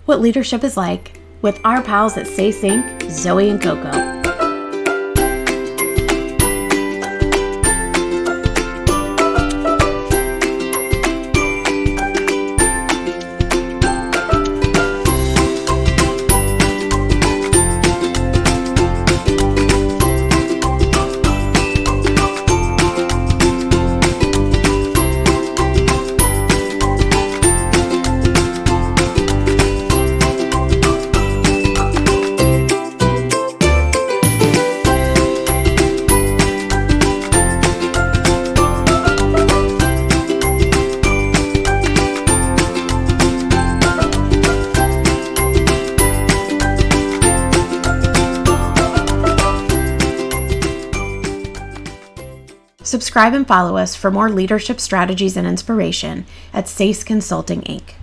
what leadership is like with our pals at Say Sync, Zoe and Coco. Subscribe and follow us for more leadership strategies and inspiration at SACE Consulting, Inc.